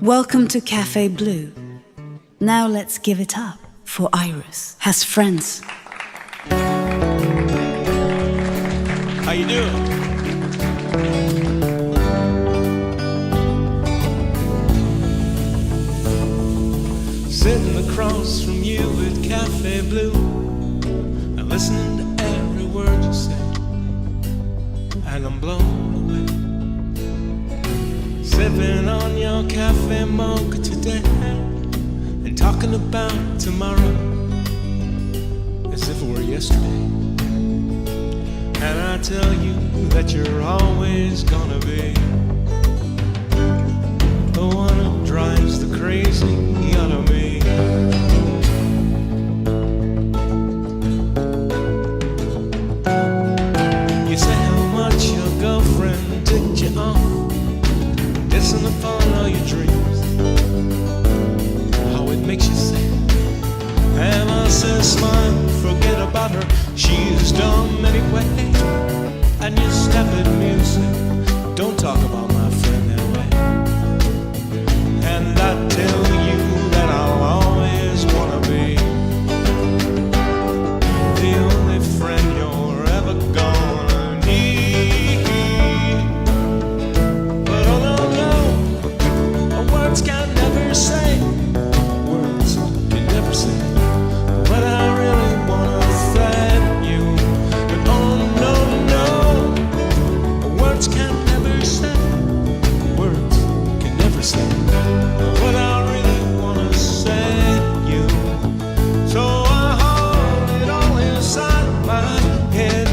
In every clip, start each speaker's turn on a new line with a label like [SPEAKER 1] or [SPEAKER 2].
[SPEAKER 1] Welcome to Cafe Blue. Now let's give it up for Iris has friends.
[SPEAKER 2] How you doing? Sitting across from you at Cafe Blue and listening to every word you say, and I'm blown away. Sipping on your cafe mocha today and talking about tomorrow as if it were yesterday. And I tell you that you're always gonna be the one who drives the crazy out of me. You say how much your girlfriend ticked you on, dissing upon all your dreams, how it makes you sad. And I say smile, forget about her, she's dumb anyway. And you snap at me and say, don't talk about my friend that way. And I tell you that I'll always wanna be the only friend you're ever gonna need. But oh no, words can never say, words can never say what I really wanna say to you. But oh no, words can never say, words can never say what I really wanna say to you. So I hold it all inside my head.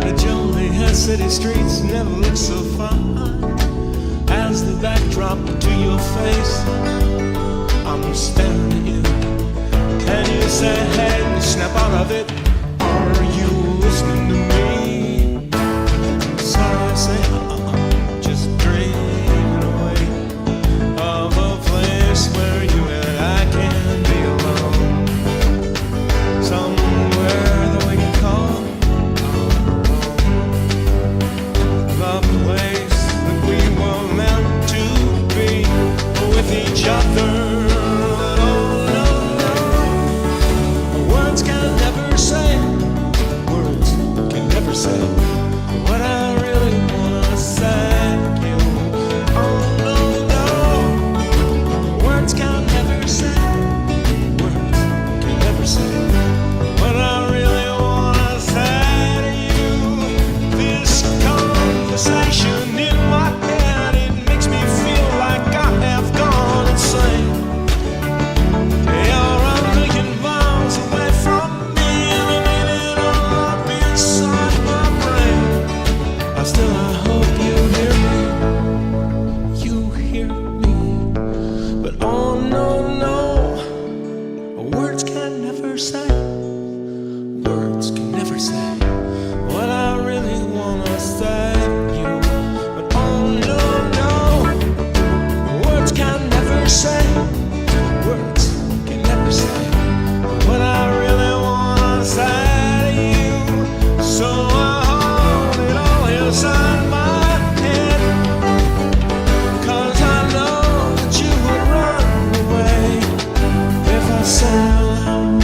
[SPEAKER 2] The Joliet city streets never look so fine as the backdrop to your face. I'm staring at you, and you say, hey, snap out of it. Are you listening to me? Sorry, I say, just dreaming away of a place where you and I can be alone. Somewhere that we can call our own. The place that we were meant to be with each other. Words can never say, words can never say what I really wanna say to you. Oh no, no, words can never say, words can never say what I really wanna say to you. This conversation in my head, it makes me feel like I have gone insane. You're a million miles away from me, and I need it all up inside my brain. Still, I hope you hear me. You hear me. But oh no, no, words can never say, words can never say what I really wanna say to you. But oh no, no, words can never say, words can never say what I really wanna say to you. So I hold it all inside my head, 'cause I know that you would run away if I said it out loud.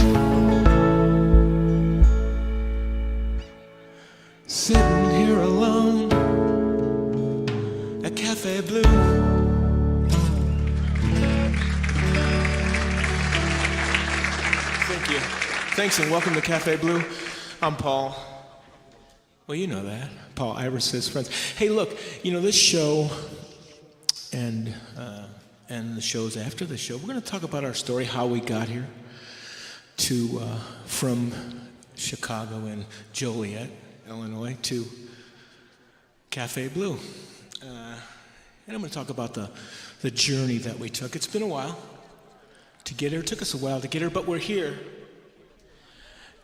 [SPEAKER 2] Sitting here alone at Cafe Blue. Thank you. Thanks and welcome to Cafe Blue. I'm Paul. Well, you know that. Paul Iris' friends. Hey, look, you know, this show and the shows after the show, we're going to talk about our story, how we got here to from Chicago and Joliet, Illinois, to Cafe Blue. And I'm going to talk about the journey that we took. It's been a while to get here. It took us a while to get here, but we're here.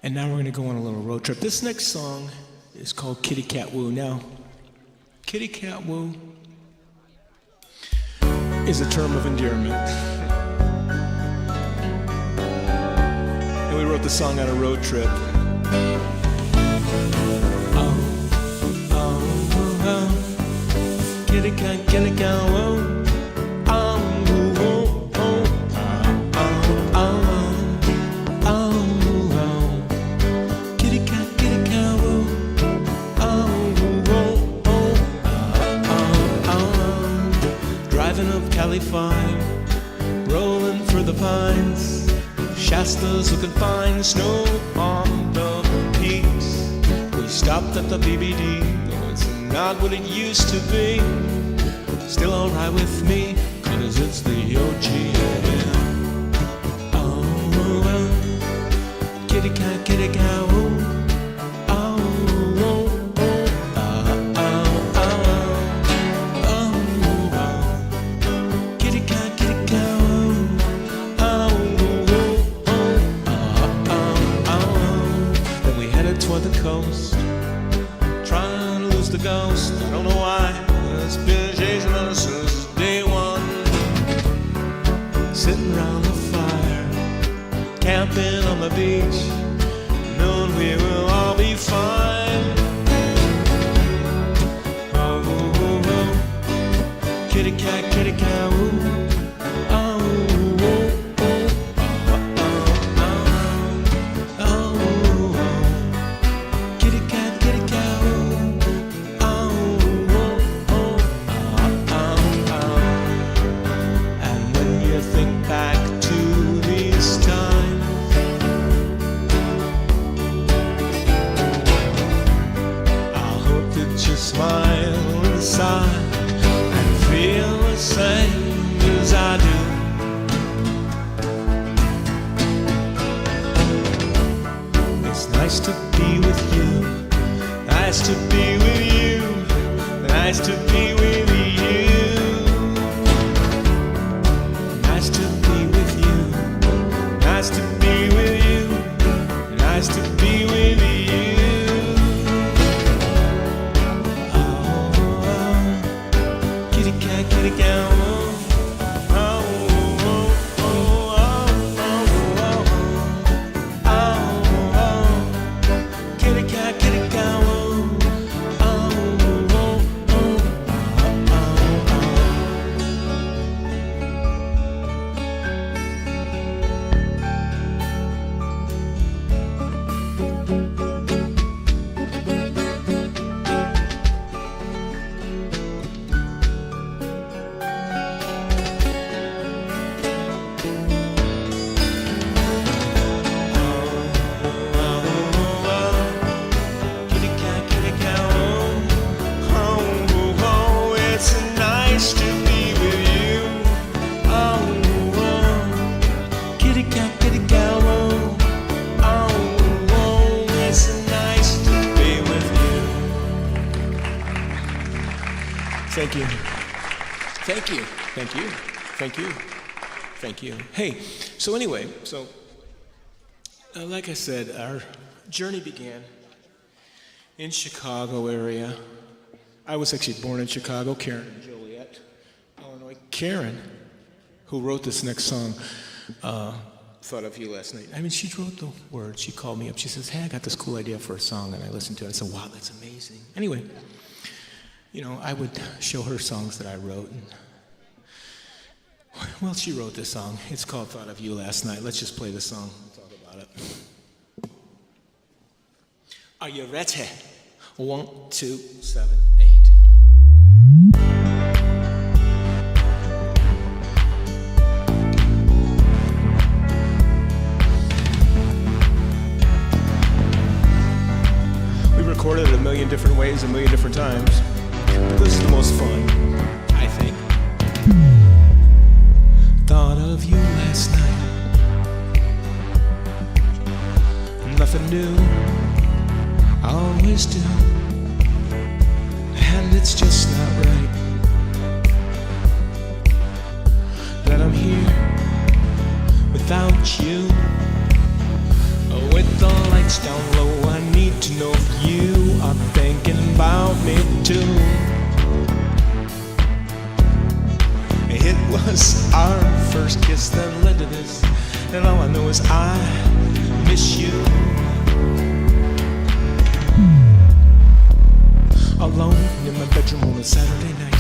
[SPEAKER 2] And now we're going to go on a little road trip. This next song is called Kitty Cat Woo. Now, Kitty Cat Woo is a term of endearment. And we wrote the song on a road trip. Oh, kitty cat, oh. Driving up Cali 5, rolling through the pines. Shasta's looking fine, snow on the peaks. We stopped at the BBD, though it's not what it used to be. Still alright with me, cause it's the OG. Oh, kitty cat, oh. Toward the coast, trying to lose the ghost. I don't know why, it's been chasing us since day one. Sitting around the fire, camping on the beach, knowing we will all be fine. Oh, oh, oh. Kitty cat, ooh. Smile inside and feel the same as I do. It's nice to be with you, nice to be with you, nice to be with you, nice to be with you, nice to be with you, nice to be with you. Kitty cat, oh, oh, oh, oh, oh, oh, oh. Kitty cat, oh, oh, oh, Thank you. Thank you. Thank you. Thank you. Thank you. Hey, so anyway, like I said, our journey began in Chicago area. I was actually born in Chicago, Karen and Joliet, Illinois. Karen, who wrote this next song, thought of you last night. I mean, she wrote the words. She called me up. She says, hey, I got this cool idea for a song, and I listened to it. I said, wow, that's amazing. Anyway, you know, I would show her songs that I wrote. And, well, she wrote this song. It's called Thought of You Last Night. Let's just play the song and talk about it. Are you ready? 1, 2, 7, 8. We recorded it a million different ways, a million different times. But this is the most fun, I think. Thought of you last night. Nothing new, I always do. And it's just not right that I'm here without you. With the lights down low, I need to know if you are thinking about me too. It was our first kiss that led to this, and all I know is I miss you. Alone in my bedroom on a Saturday night,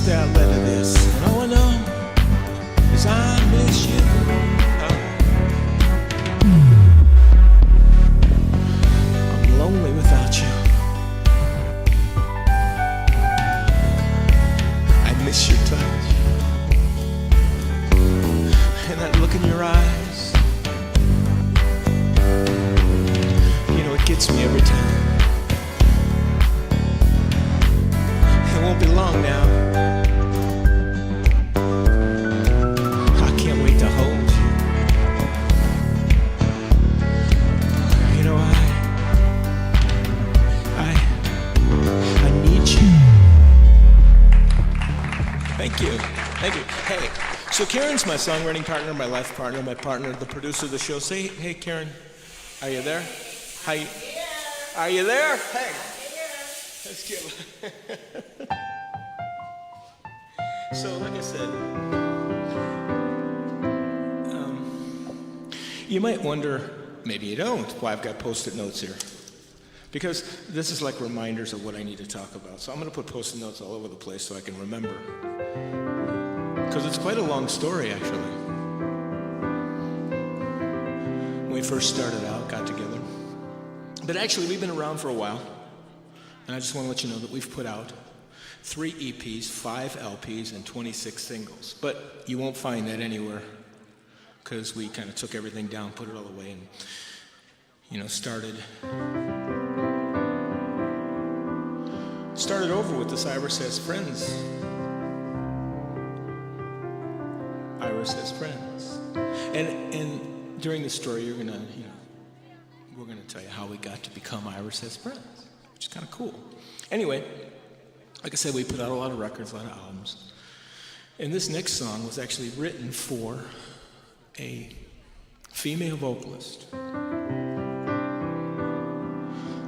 [SPEAKER 2] the outlet of this. And all I know is I miss you. I'm lonely without you. I miss your touch and that look in your eyes. You know, it gets me every time. It won't be long now. I can't wait to hold you. You know, I need you. Thank you. Thank you. Hey, so Karen's my songwriting partner, my life partner, my partner, the producer of the show. Say, hey, Karen, are you there? Hi. Are you there? Hey. Let's give. So, like I said, you might wonder, maybe you don't, why I've got Post-it notes here. Because this is like reminders of what I need to talk about. So I'm going to put Post-it notes all over the place so I can remember. Because it's quite a long story, actually. When we first started out, got together. But actually, we've been around for a while. And I just want to let you know that we've put out 3 EPs, 5 LPs, and 26 singles. But you won't find that anywhere because we kind of took everything down, put it all away, and, you know, started over with this Iris Has Friends. Iris Has Friends. And during the story, you're going to, you know, we're going to tell you how we got to become Iris Has Friends, which is kind of cool. Anyway, like I said, we put out a lot of records, a lot of albums. And this next song was actually written for a female vocalist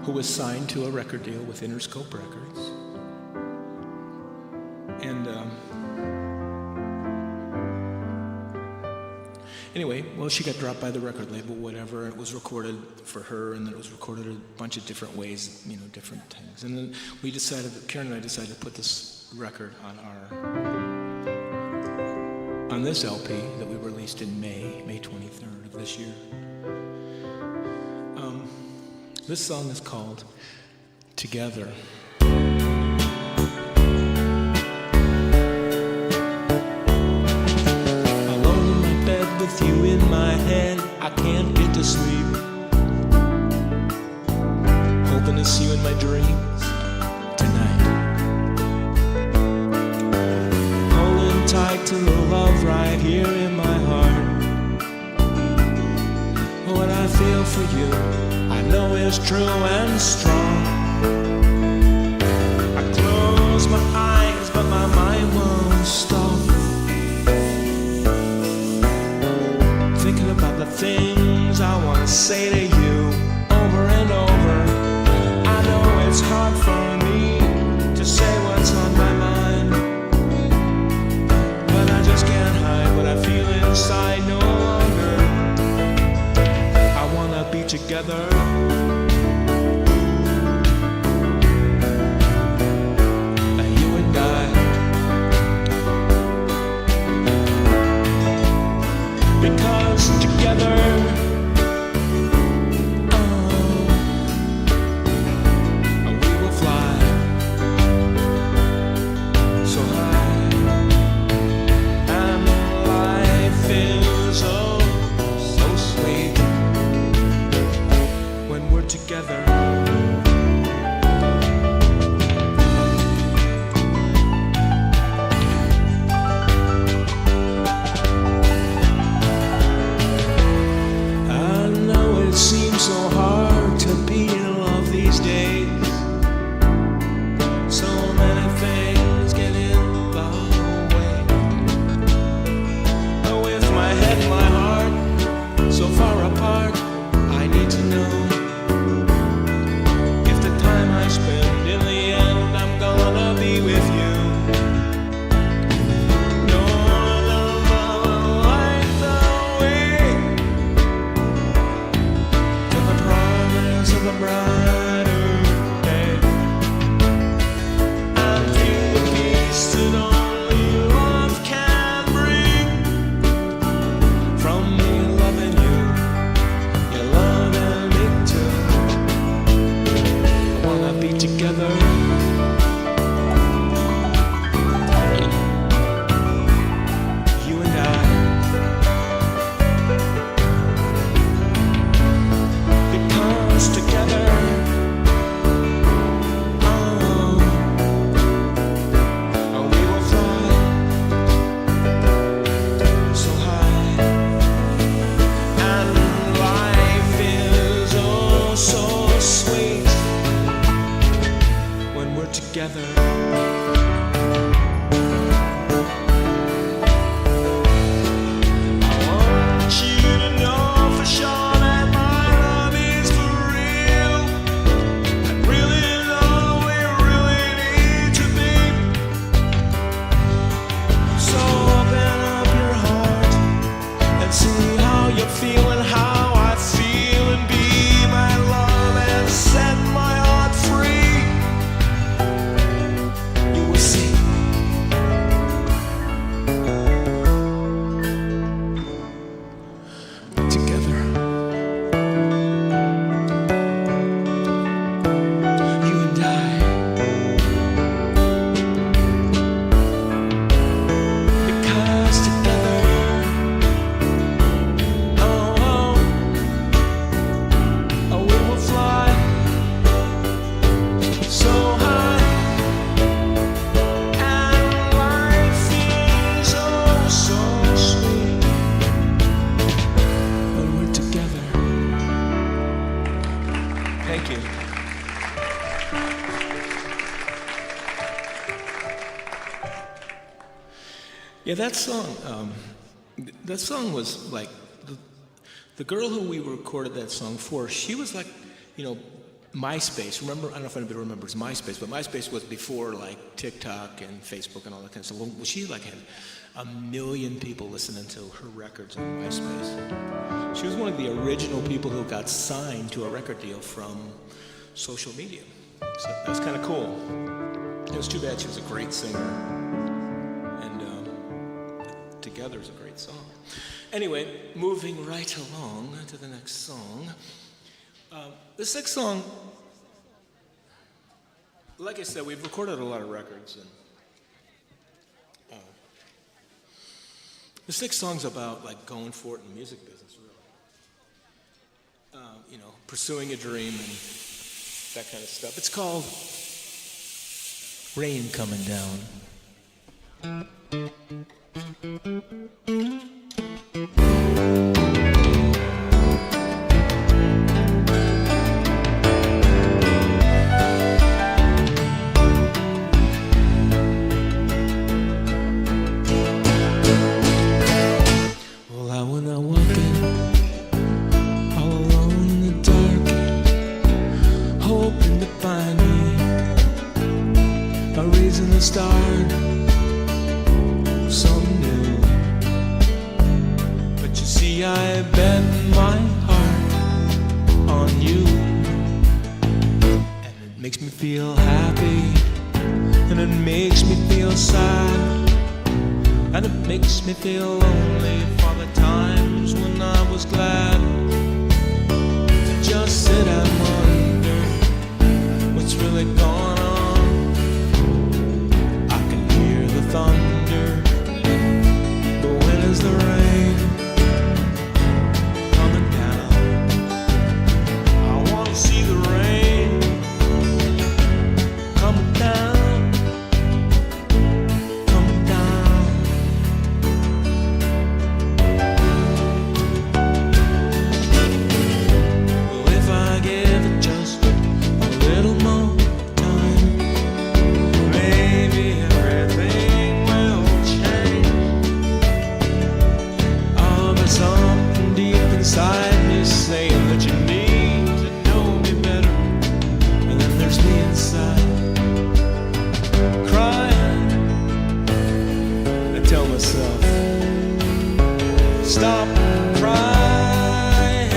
[SPEAKER 2] who was signed to a record deal with Interscope Records. And anyway, well, she got dropped by the record label, whatever. It was recorded for her, and then it was recorded a bunch of different ways, you know, different things. And then we decided, Karen and I decided to put this record on this LP that we released in May 23rd of this year. This song is called Together. With you in my head, I can't get to sleep. Hoping to see you in my dreams tonight. Holding tight to the love right here in my heart. What I feel for you, I know is true and strong. I close my eyes, but my mind won't stop. Thinking about the things I want to say to you over and over. I know it's hard for me to say what's on my mind, but I just can't hide what I feel inside no longer. I want to be together. You and I. Because together, we will fly so high, and life is oh so sweet when
[SPEAKER 3] that song was like, the girl who we recorded that song for, she was like, you know, MySpace. Remember, I don't know if anybody remembers MySpace, but MySpace was before like TikTok and Facebook and all that kind of stuff. Well, she like had 1 million people listening to her records on MySpace. She was one of the original people who got signed to a record deal from social media. So that was kind of cool. It was too bad she was a great singer, and Together is a great song. Anyway, moving right along to the next song. The sixth song, like I said, we've recorded a lot of records, and the sixth song's about like going for it in the music business, really. You know, pursuing a dream and that kind of stuff. It's called Rain Coming Down.
[SPEAKER 2] Start something new, but you see I bet my heart on you, and it makes me feel happy, and it makes me feel sad, and it makes me feel lonely for the times when I was glad to just sit and wonder what's really going on. Thunder, but when is the rain coming down? I want to see the rain coming down, coming down. Well, if I give it just a little more time, maybe everything something deep inside me saying that you need to know me better. And then there's me inside crying. I tell myself, stop crying,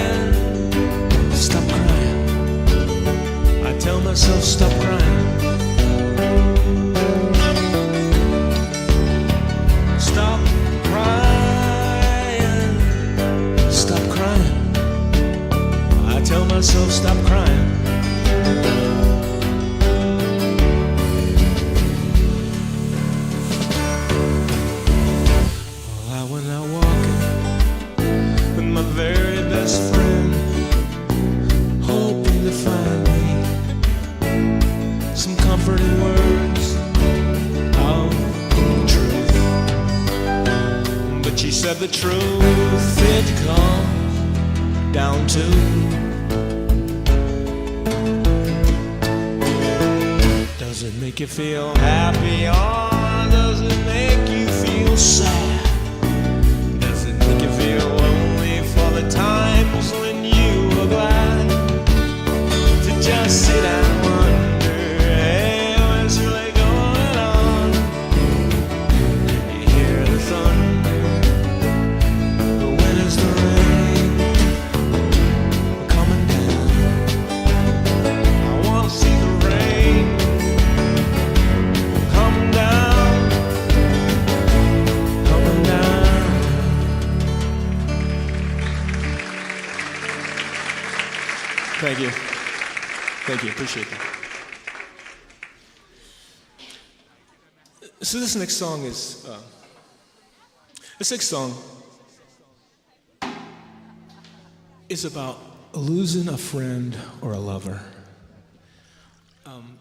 [SPEAKER 2] stop crying. I tell myself, stop crying. Stop crying. Stop crying. I tell myself, stop crying. Well, I went out walking with my very best friend, hoping to find me some comforting words of truth. But she said the truth, it comes down to does it make you feel happy or does it make you feel sad? Does it make you feel lonely for the times when you were glad to just sit and wonder, hey, what's really going on? You hear the thunder, but when is the rain coming down? I want to see the rain coming down, coming down. Thank you. Thank you. Appreciate that. So this next song is the sixth song is about losing a friend or a lover.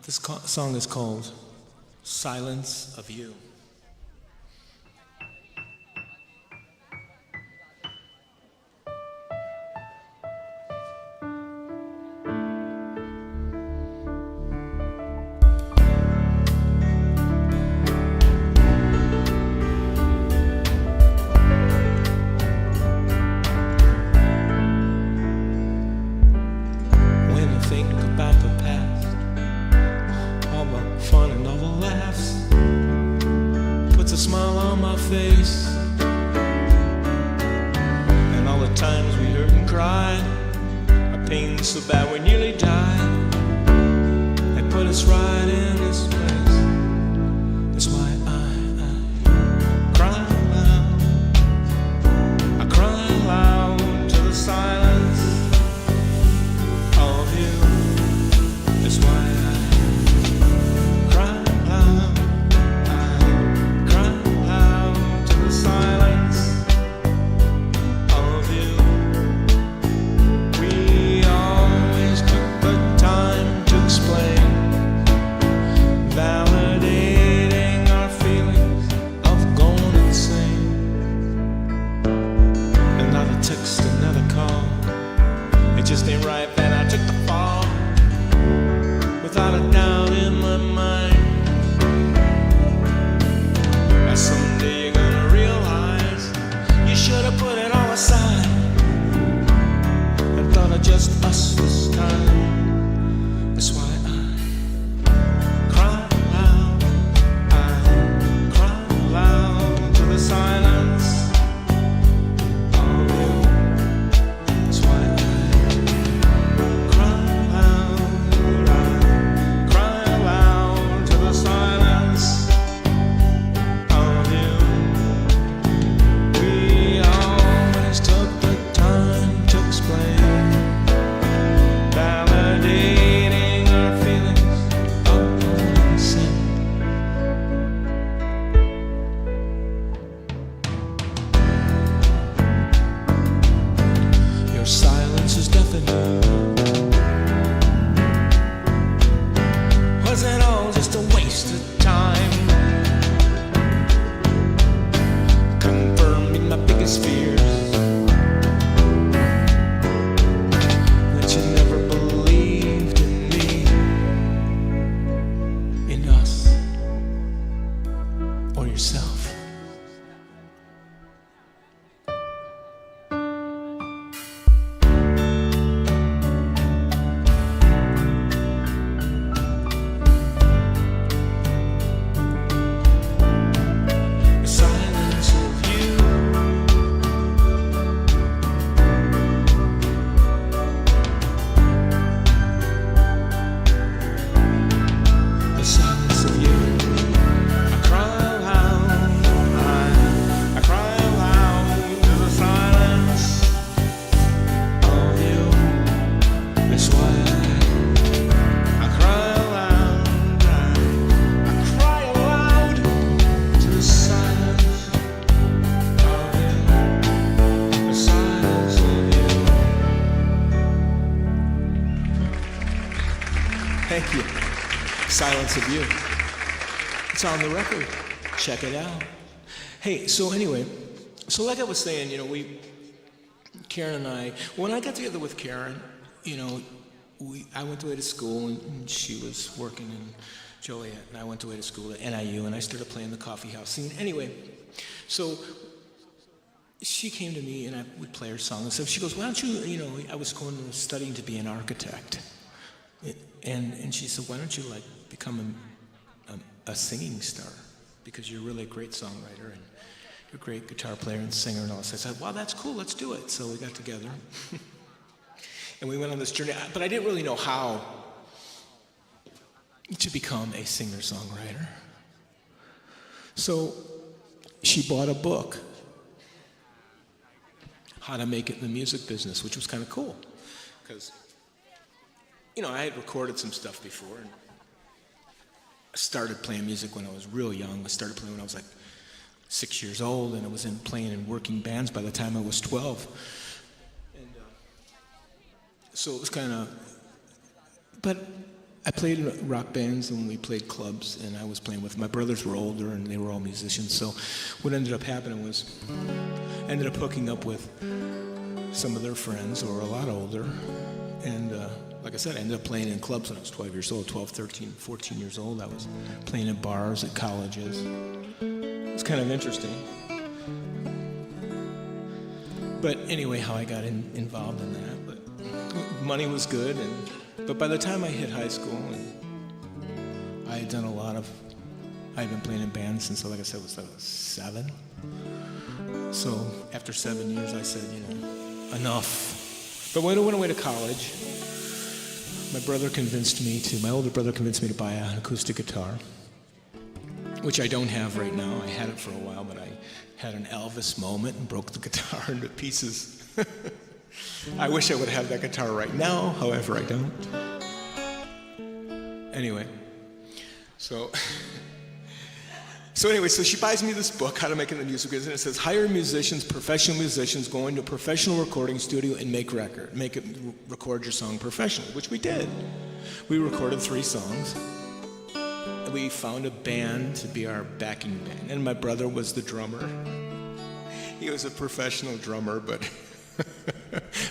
[SPEAKER 2] This song is called Silence of You.
[SPEAKER 3] times we hurt and cried, our pain so bad we nearly died. They put us right in this place. That's why I cry loud. I cry loud to the silence of you. That's why I cry loud. I cry loud to the silence of you. We always took the time to explain, validating our feelings of going insane. Another text, another call. It just ain't right that I took the fall, without a doubt in my mind. That someday you're gonna realize you should have put it all aside and thought of just us this time. That's why I cry loud. I cry loud to the silence of you. That's why I cry loud. I cry loud to the silence of you. We always took the time to explain, validating our feelings of sin. Your silence is deafening. Was it all just a waste of time? Confirming my biggest fears, that you never believed in me, in us, or yourself. The silence of you. The silence of you. I cry loud. I cry loud to the silence of you. That's why I cry loud. I cry aloud to the silence of you. The silence of you. Thank you. Silence of You. It's on the record. Check it out. Hey, so anyway, so like I was saying, Karen and I, when I got together with Karen, I went away to school and she was working in Joliet, and I went away to school at NIU, and I started playing the coffee house scene. Anyway, so she came to me and I would play her song and stuff. She goes, why don't you, I was going to studying to be an architect. And she said, why don't you become a singing star, because you're really a great songwriter and you're a great guitar player and singer and all this. I said, well, that's cool, let's do it. So we got together and we went on this journey, but I didn't really know how to become a singer-songwriter. So she bought a book, How to Make It in the Music Business, which was kind of cool, because I had recorded some stuff before, and I started playing music when I was real young. I started playing when I was 6 years old, and I was playing in working bands by the time I was 12. And so it was kind of, but I played in rock bands and we played clubs, and I was playing with, my brothers were older and they were all musicians. So what ended up happening was, I ended up hooking up with some of their friends who were a lot older, and like I said, I ended up playing in clubs when I was 12 years old, 12, 13, 14 years old. I was playing in bars at colleges. It was kind of interesting. But anyway, how I got involved in that. But money was good, but by the time I hit high school, and I had done I had been playing in bands since, like I said, I was 7. So after 7 years, I said, enough. But when I went away to college, my older brother convinced me to buy an acoustic guitar, which I don't have right now. I had it for a while, but I had an Elvis moment and broke the guitar into pieces. I wish I would have that guitar right now, however, I don't. Anyway, so she buys me this book, How to Make It in the Music Business, and it says, hire musicians, professional musicians, go into a professional recording studio and record your song professionally, which we did. We recorded 3 songs. We found a band to be our backing band, and my brother was the drummer. He was a professional drummer, but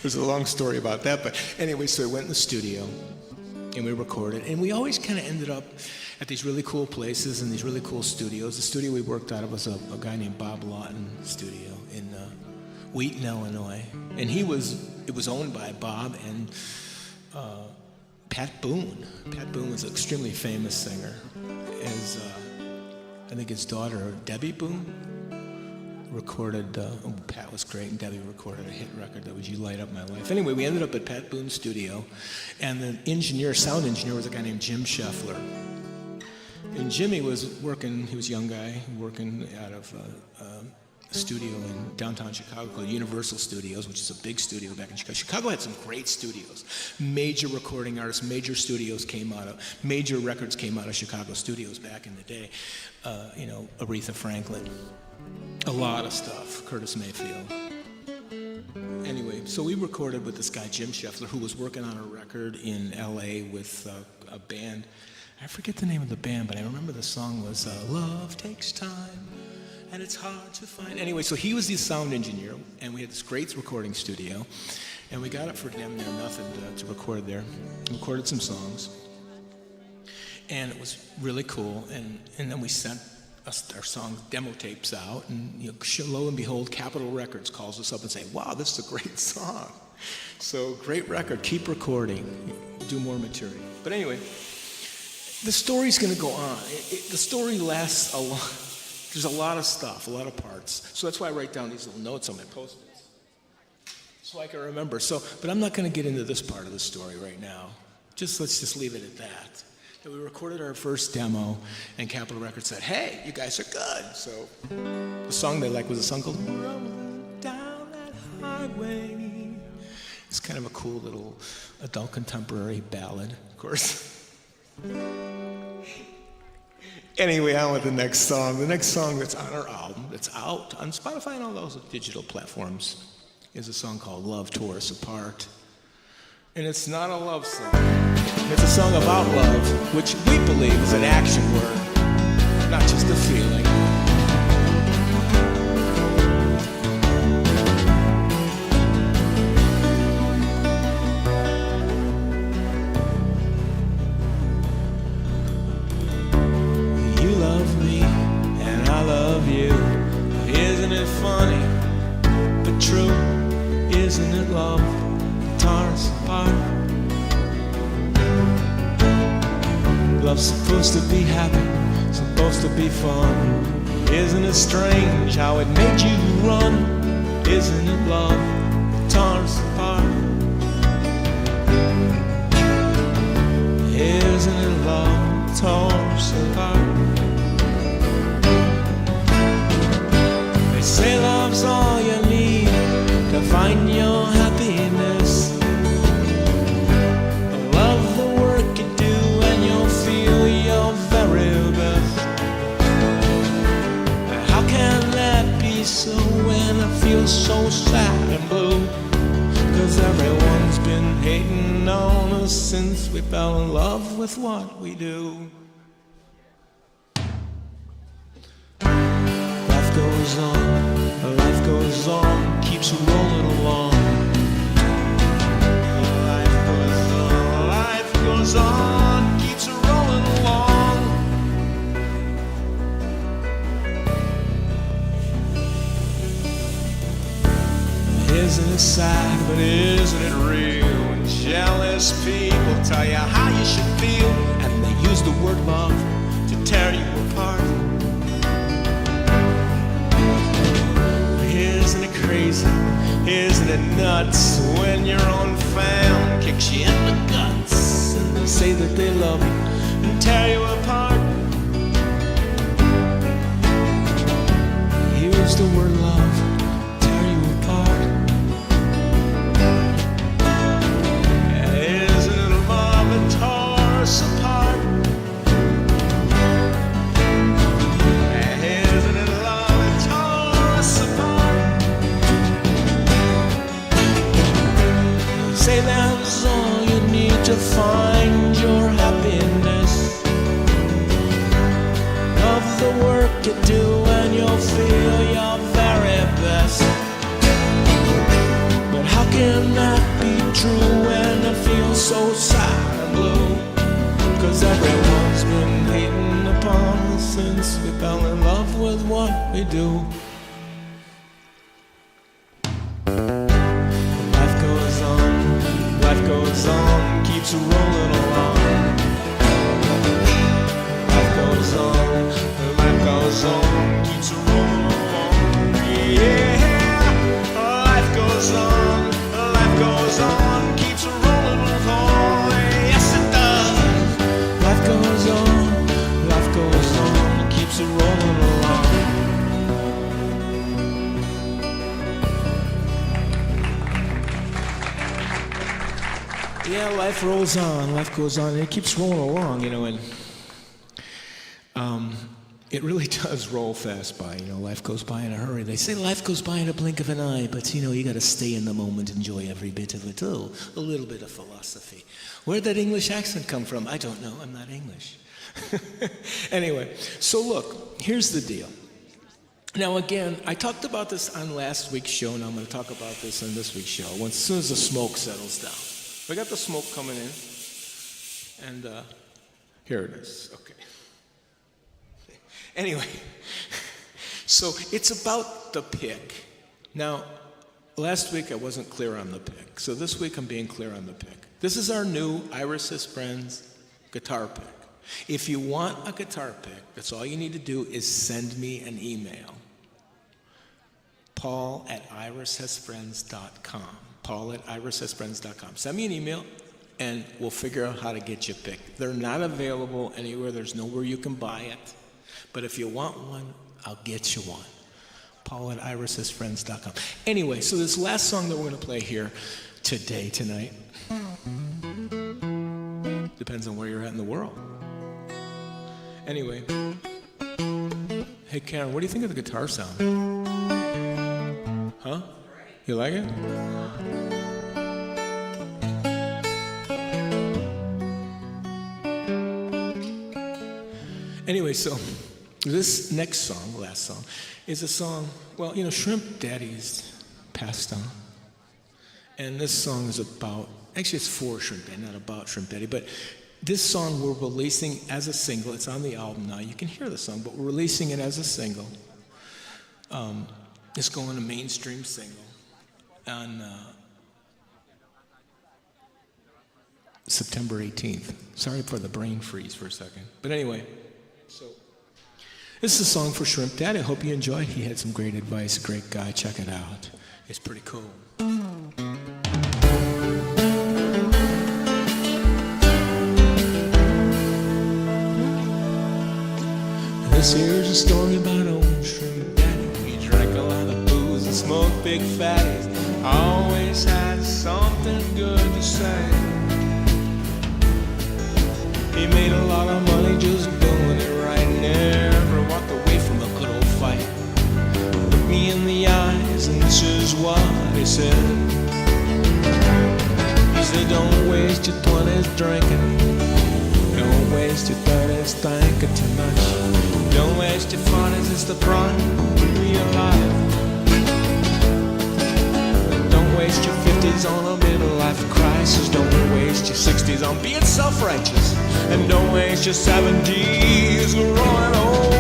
[SPEAKER 3] there's a long story about that. But anyway, so we went in the studio, and we recorded, and we always kind of ended up at these really cool places and these really cool studios. The studio we worked out of was a guy named Bob Lawton studio in Wheaton, Illinois, and it was owned by Bob and Pat Boone. Pat Boone was an extremely famous singer. I think his daughter Debbie Boone recorded. Pat was great, and Debbie recorded a hit record that was "You Light Up My Life." Anyway, we ended up at Pat Boone's studio, and the sound engineer, was a guy named Jim Scheffler. And Jimmy was working. He was a young guy working out of a studio in downtown Chicago called Universal Studios, which is a big studio back in Chicago. Chicago had some great studios. Major recording artists, major records came out of Chicago studios back in the day. Aretha Franklin, a lot of stuff, Curtis Mayfield. Anyway, so we recorded with this guy, Jim Scheffler, who was working on a record in LA with a band. I forget the name of the band, but I remember the song was Love Takes Time, and It's Hard to Find. Anyway, so he was the sound engineer, and we had this great recording studio, and we got it for damn near nothing to record there. We recorded some songs, and it was really cool, and then we sent our song demo tapes out, and lo and behold, Capitol Records calls us up and say, wow, this is a great song. So great record, keep recording, do more material. But anyway, the story's going to go on. The story lasts a lot. There's a lot of stuff, a lot of parts. So that's why I write down these little notes on my Post-its, so I can remember. But I'm not going to get into this part of the story right now. Let's just leave it at that. That we recorded our first demo, and Capitol Records said, hey, you guys are good. So the song they liked was a song called Rolling Down That Highway. It's kind of a cool little adult contemporary ballad, of course. Anyway, on with the next song. The next song that's on our album, that's out on Spotify and all those digital platforms, is a song called Love Tore Us Apart. And it's not a love song. It's a song about love, which we believe is an action word, not just a feeling. You love me, and I love you. Isn't it funny, but true? Isn't it love? Guitars apart. Love's supposed to be happy, supposed to be fun. Isn't it strange how it made you run? Isn't it love? Guitars apart. Isn't it love? Guitars apart. They say love's all you need to find your happiness. Love the work you do and you'll feel your very best. How can that be so when I feel so sad and blue? 'Cause everyone's been hating on us since we fell in love with what we do. Life goes on, keeps rolling along. Life goes on, keeps rolling along. Isn't it sad, but isn't it real? When jealous people tell you how you should feel, and they use the word love to tear you apart. Isn't it crazy? Isn't it nuts when your own fam kicks you in the guts and they say that they love you and tear you apart. Here's the word love, tear you apart. Isn't it love that tore us apart? Isn't it love that tore us apart? Say that's all you need to find your happiness. Love the work you do and you'll feel your very best. But how can that be true when it feels so sad and blue? 'Cause everyone's been hating upon us since we fell in love with what we do. Life goes on, keeps rolling along. Life goes on, keeps rolling along. Yeah, life goes on, keeps rolling along. Yes, it does. Life goes on, keeps rolling along. Yeah, life rolls on, life goes on, and it keeps rolling along, you know, and it really does roll fast by, you know, life goes by in a hurry. They say life goes by in a blink of an eye, but, you know, you got to stay in the moment, enjoy every bit of it. Oh, a little bit of philosophy. Where'd that English accent come from? I don't know, I'm not English. Anyway, so look, here's the deal. Now again, I talked about this on last week's show, and I'm going to talk about this on this week's show, as soon as the smoke settles down. We got the smoke coming in, and here it is. Okay. Anyway, so it's about the pick. Now, last week I wasn't clear on the pick, so this week I'm being clear on the pick. This is our new Iris Has Friends guitar pick. If you want a guitar pick, that's all you need to do is send me an email. Paul@irishasfriends.com. Paul@irishasfriends.com. Send me an email and we'll figure out how to get you picked. They're not available anywhere. There's nowhere you can buy it. But if you want one, I'll get you one. Paul@irishasfriends.com. Anyway, so this last song that we're going to play here tonight, depends on where you're at in the world. Anyway, hey Karen, what do you think of the guitar sound? Huh? You like it? Anyway, so this next song, last song, is a song, well, you know, Shrimp Daddy's passed on. And this song is about, actually it's for Shrimp Daddy, not about Shrimp Daddy, but this song we're releasing as a single. It's on the album now. You can hear the song, but we're releasing it as a single. It's going to mainstream single on September 18th. Sorry for the brain freeze for a second. But anyway, so this is a song for Shrimp Dad. I hope you enjoy it. He had some great advice. Great guy. Check it out. It's pretty cool. This here's a story about old Shrimp Daddy. He drank a lot of booze and smoked big fatties. Always had something good to say. He made a lot of money just doing it right. Never walked away from a good old fight. Looked me in the eyes and this is what he said. He said, don't waste your 20s drinking. Don't waste your 30s thinking too much. Don't waste your 40s, it's the prime of your life. Don't waste your 50s on a midlife crisis. Don't waste your 60s on being self-righteous. And don't waste your 70s growing old.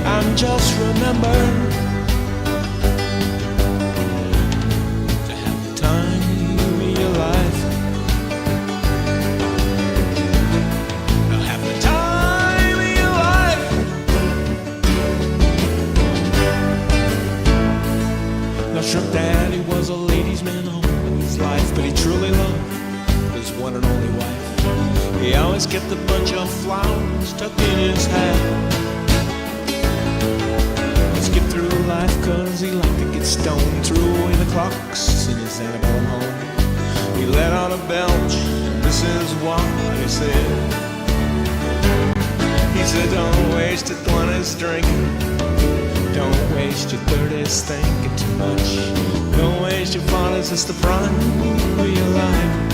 [SPEAKER 3] And just remember to have the time of your life. Have the time of your life. Now Shrimp Daddy was a ladies' man all his life, but he truly loved his one and only wife. He always kept a bunch of flowers tucked in his hat. He skipped through life cause he liked to get stoned, threw away the clocks in his antebellum home. He let out a belch, and this is what he said. He said, don't waste your 20s drinking, don't waste your 30s thinking too much, don't waste your 40s, it's the prime of your life.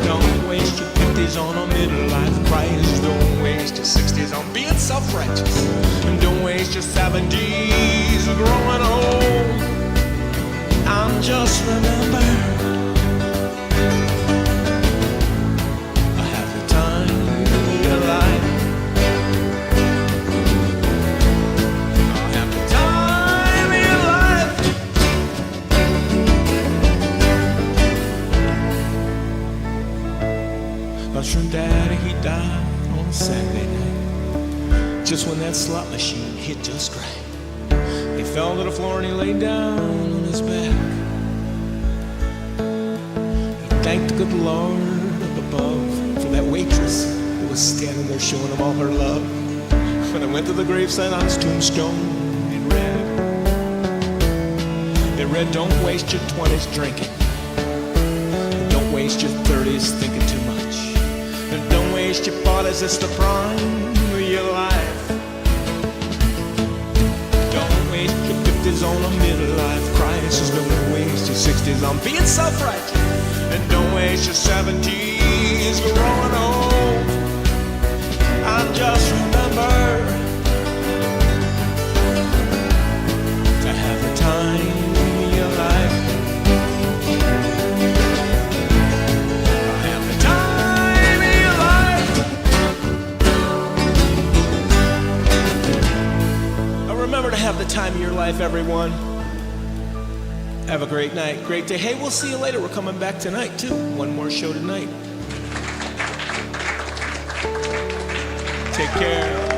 [SPEAKER 3] Don't waste your 50s on a midlife crisis, don't waste your 60s on being self-righteous, and don't waste your 70s growing old. I'm just remember Shrimp Daddy, he died on a Saturday night, just when that slot machine hit just right. He fell to the floor and he laid down on his back. He thanked the good Lord up above for that waitress that was standing there showing him all her love. When I went to the gravesite on his tombstone, it read, don't waste your 20s drinking, and don't waste your 30s thinking too much, and don't waste your 40s, it's the prime of your life. Don't waste your 50s on a midlife crisis, don't waste your 60s on being self-righteous, and don't waste your 70s growing old. I just remember to have the time of your life. Remember to have the time of your life, everyone. Have a great night, great day. Hey, we'll see you later. We're coming back tonight, too. One more show tonight. Take care.